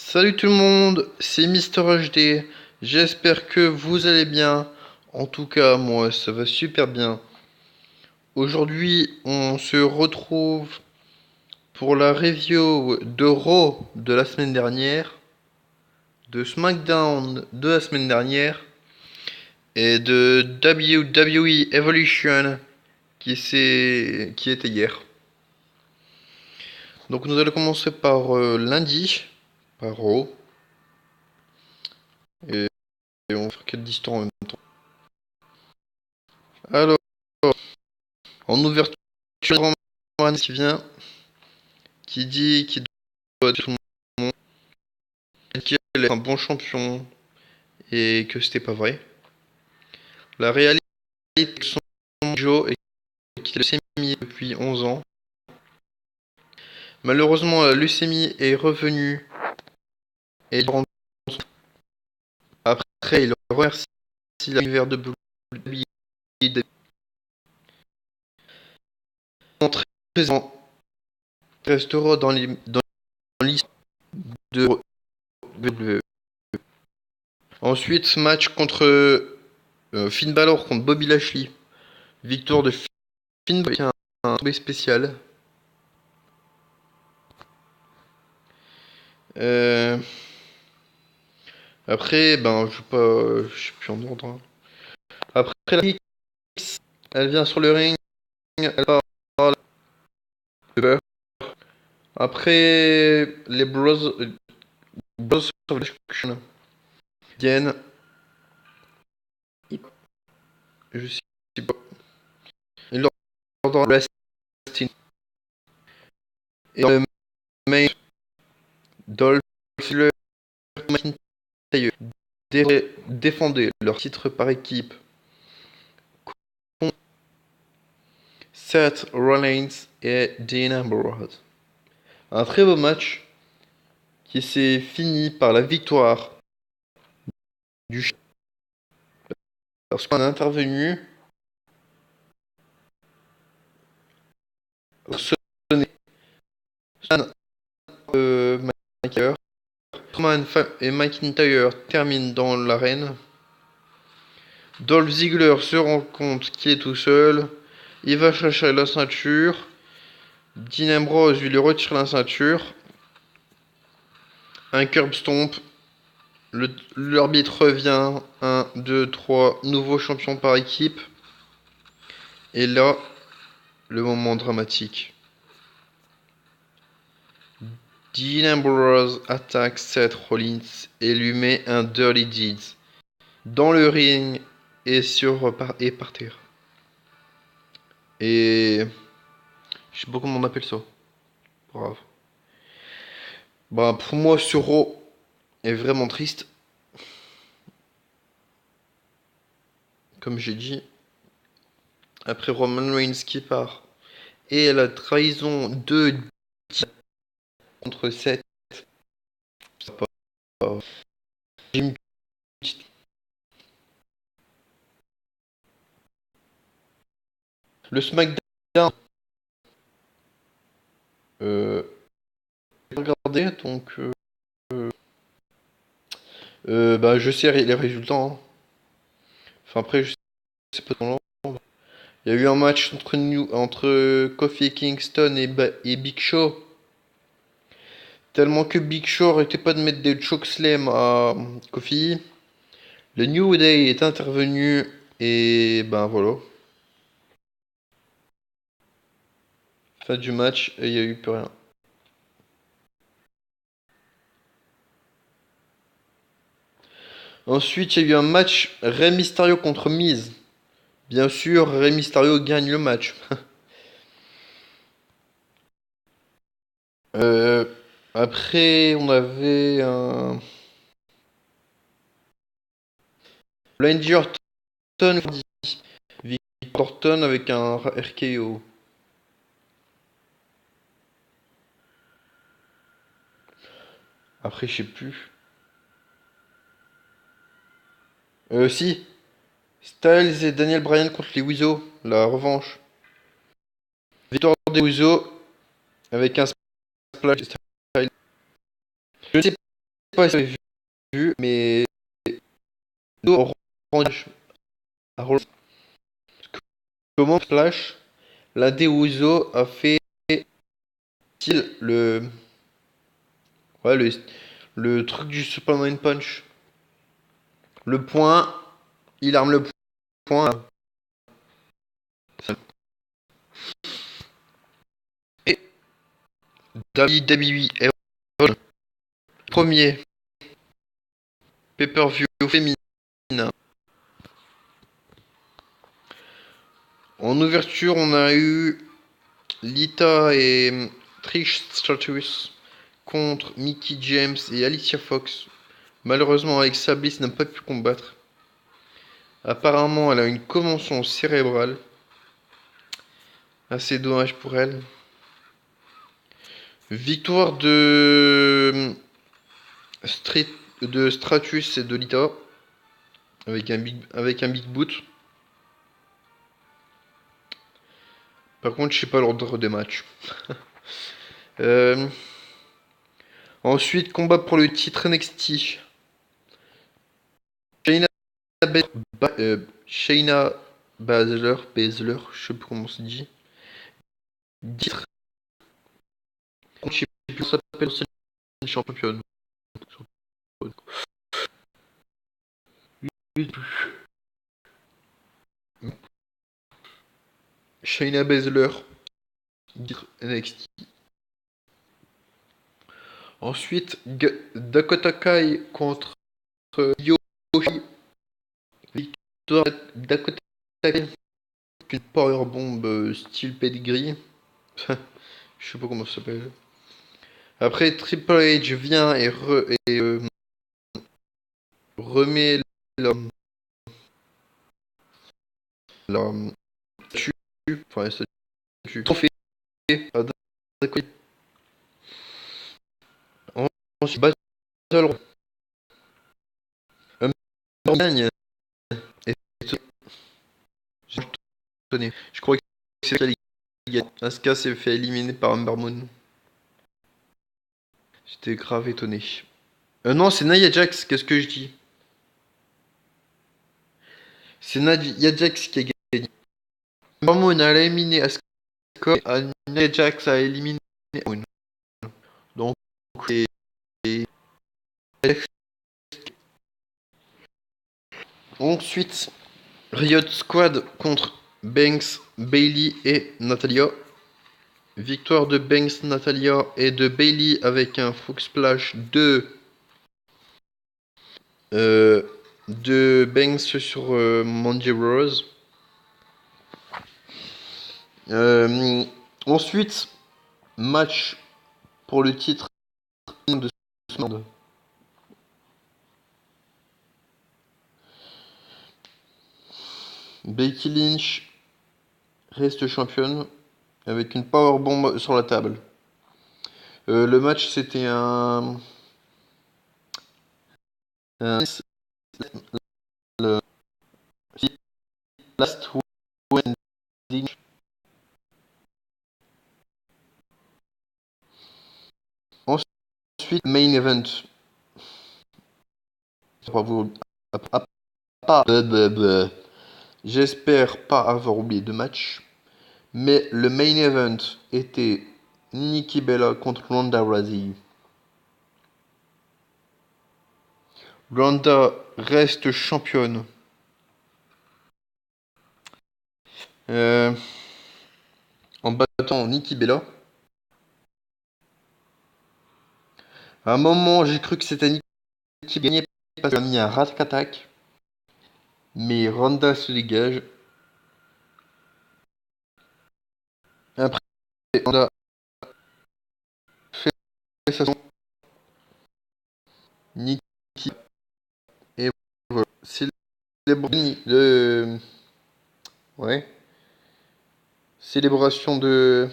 Salut tout le monde, c'est Mister HD. J'espère que vous allez bien. En tout cas, moi, ça va super bien. Aujourd'hui, on se retrouve pour la review de Raw de la semaine dernière, de SmackDown de la semaine dernière et de WWE Evolution qui était hier. Donc nous allons commencer par lundi, par Raw, et on va faire 4 d'histoire en même temps. Alors, en ouverture, Roman qui vient, qui dit qu'il doit tout le monde, qu'il est un bon champion et que c'était pas vrai. La réalité de son Joe est qu'il a leucémie depuis 11 ans. Malheureusement, la leucémie est revenue et après il remercie l'univers de WWE d'être présent, restera dans l'histoire de WWE. Ensuite, match contre Finn Balor contre Bobby Lashley. Victoire de Finn Balor avec un tombé spécial. Euh, Après, ben, je sais plus en ordre, hein. Après, la X, elle vient sur le ring, elle parle de peur. Après, les Bros of Destruction viennent, je sais pas, ils leur donnent le wrestling. Et dans le main, Dolph Ziggler et McIntyre défendaient leur titre par équipe contre Seth Rollins et Dean Ambrose. Un très beau match qui s'est fini par la victoire du lorsqu'on a intervenu, sonné McIntyre. Roman et McIntyre terminent dans l'arène. Dolph Ziggler se rend compte qu'il est tout seul. Il va chercher la ceinture. Dean Ambrose lui retire la ceinture. Un curb stomp. L'arbitre revient. 1, 2, 3. Nouveau champion par équipe. Et là, le moment dramatique. Dean Ambrose attaque Seth Rollins et lui met un Dirty Deeds dans le ring et par terre. Et je sais pas comment on appelle ça. Bravo. Bah pour moi ce Raw est vraiment triste. Comme j'ai dit. Après Roman Reigns qui part. Et la trahison de contre Seth. J'ai une petite- Le SmackDown. Euh, j'ai regardé donc bah je sais les résultats, hein. Enfin après je sais pas dans l'ordre. Il y a eu un match entre Kofi Kingston et Big Show. Tellement que Big Show arrêtait pas de mettre des chokeslam à Kofi. Le New Day est intervenu et ben voilà. Fin du match et il n'y a eu plus rien. Ensuite, il y a eu un match Rey Mysterio contre Miz. Bien sûr, Rey Mysterio gagne le match. Euh, Après, on avait un Randy Orton, Victor Orton avec un RKO. Après, je sais plus. Si. Styles et Daniel Bryan contre les Usos. La revanche. Victoire des Usos avec un splash de Styles. Je ne sais pas si vous avez vu, mais orange à Roland. Comment Flash, l'un des Uso a fait style ouais, le truc du Superman Punch. Le point, il arme le point. Et WWE premier pay-per-view féminin. En ouverture, on a eu Lita et Trish Stratus contre Mickey James et Alicia Fox. Malheureusement, Alexa Bliss n'a pas pu combattre. Apparemment, elle a une commotion cérébrale. Assez dommage pour elle. Victoire Street, de Stratus et de Lita avec un big boot. Par contre, je sais pas l'ordre des matchs. Ensuite, combat pour le titre NXT. Shayna, Shayna Baszler, je sais plus comment on se dit. Titre. Je sais plus comment ça s'appelle, c'est championne. Shayna Baszler, titre NXT. Ensuite, Dakota Kai contre Yoshi. Victoire Dakota Kai. Une powerbomb style pedigree. Je sais pas comment ça s'appelle. Après, Triple H vient et, remet la statue, enfin la statue, trophée à Dakota. Ensuite, Battle gagne. Et je crois que c'est elle qui gagne. Asuka s'est fait éliminer par Ember Moon. J'étais grave étonné. Non, c'est Nia Jax, qu'est-ce que je dis? C'est Nia Jax qui a gagné. Ember Moon a éliminé Asuka et Nia Jax a éliminé Moon. Donc, c'est ensuite Riot Squad contre Banks, Bailey et Natalia. Victoire de Banks, Natalia et de Bailey avec un Frog Splash de Banks sur Mandy Rose. Ensuite, match pour le titre de SmackDown. Becky Lynch reste championne avec une powerbomb sur la table. Le match, c'était un le last ending. Ensuite, main event. J'espère pas avoir oublié de match. Mais le main event était Nikki Bella contre Ronda Rousey. Ronda reste championne. En battant Nikki Bella. À un moment, j'ai cru que c'était Nikki qui gagnait parce qu'elle a mis un rat attack. Mais Ronda se dégage. Après, Ronda fait sa son. Nikki et voilà. Ouais. Célébration de.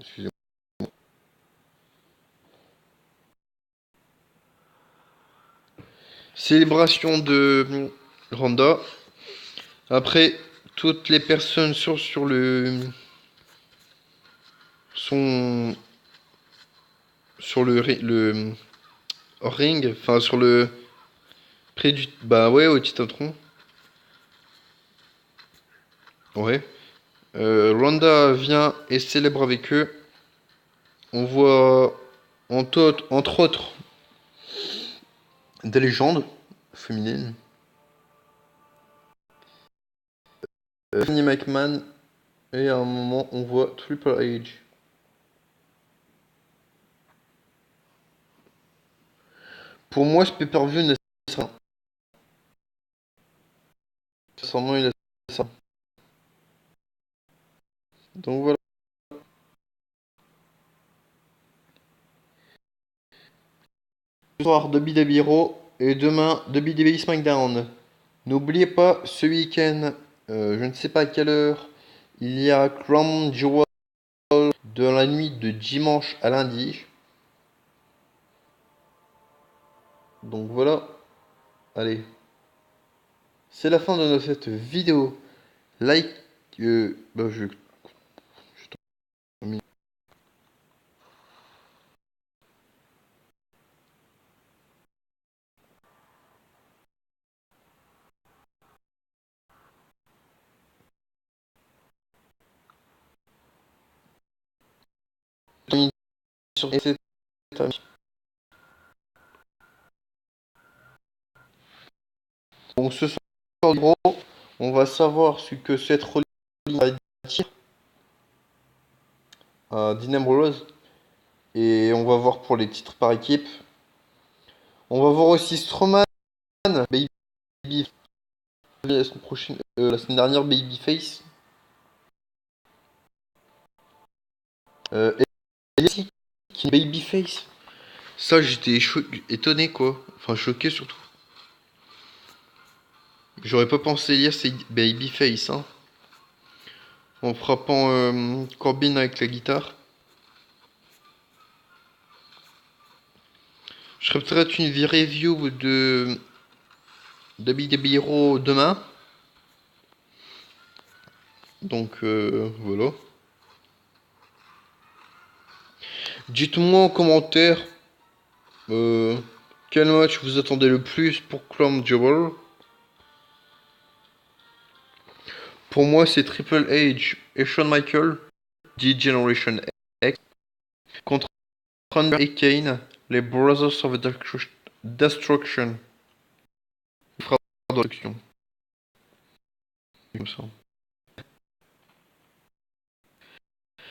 Excusez-moi. Célébration de Ronda. Après, toutes les personnes sur le sont sur le ring, enfin sur le près du bah ouais au Titantron. Ouais. Ronda vient et célèbre avec eux. On voit entre autres des légendes féminines. Stephanie McMahon et à un moment on voit Triple H. Pour moi ce pay-per-view n'est pas sincèrement il a ça. Donc voilà. Ce soir WWE Raw et demain WWE SmackDown. N'oubliez pas ce week-end, je ne sais pas à quelle heure, il y a Crown Jewel de la nuit de dimanche à lundi. Donc voilà, allez. C'est la fin de cette vidéo. Like, bah je termine sur cette. Donc ce soir, gros, on va savoir ce que cette religion va dire à Dean Ambrose. Et on va voir pour les titres par équipe. On va voir aussi Strowman, Baby, la semaine prochaine, la semaine dernière, Babyface. Elsie, qui est Babyface. Ça, j'étais étonné, quoi. Enfin, choqué surtout. J'aurais pas pensé lire c'est Babyface, hein. En frappant Corbin avec la guitare. Je ferai peut-être une review de WWE Hero demain. Donc, voilà. Dites-moi en commentaire euh, quel match vous attendez le plus pour Crown Jewel. Pour moi, c'est Triple H et Shawn Michaels, D-Generation X, contre Thunder et Kane, les Brothers of Destruction. Il fera destruction. Comme ça.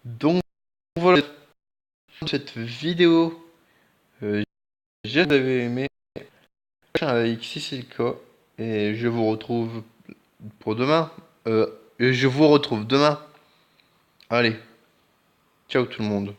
Donc voilà cette vidéo. J'espère que vous avez aimé. Un like si c'est le cas. Et je vous retrouve pour demain. Et je vous retrouve demain. Allez, ciao tout le monde.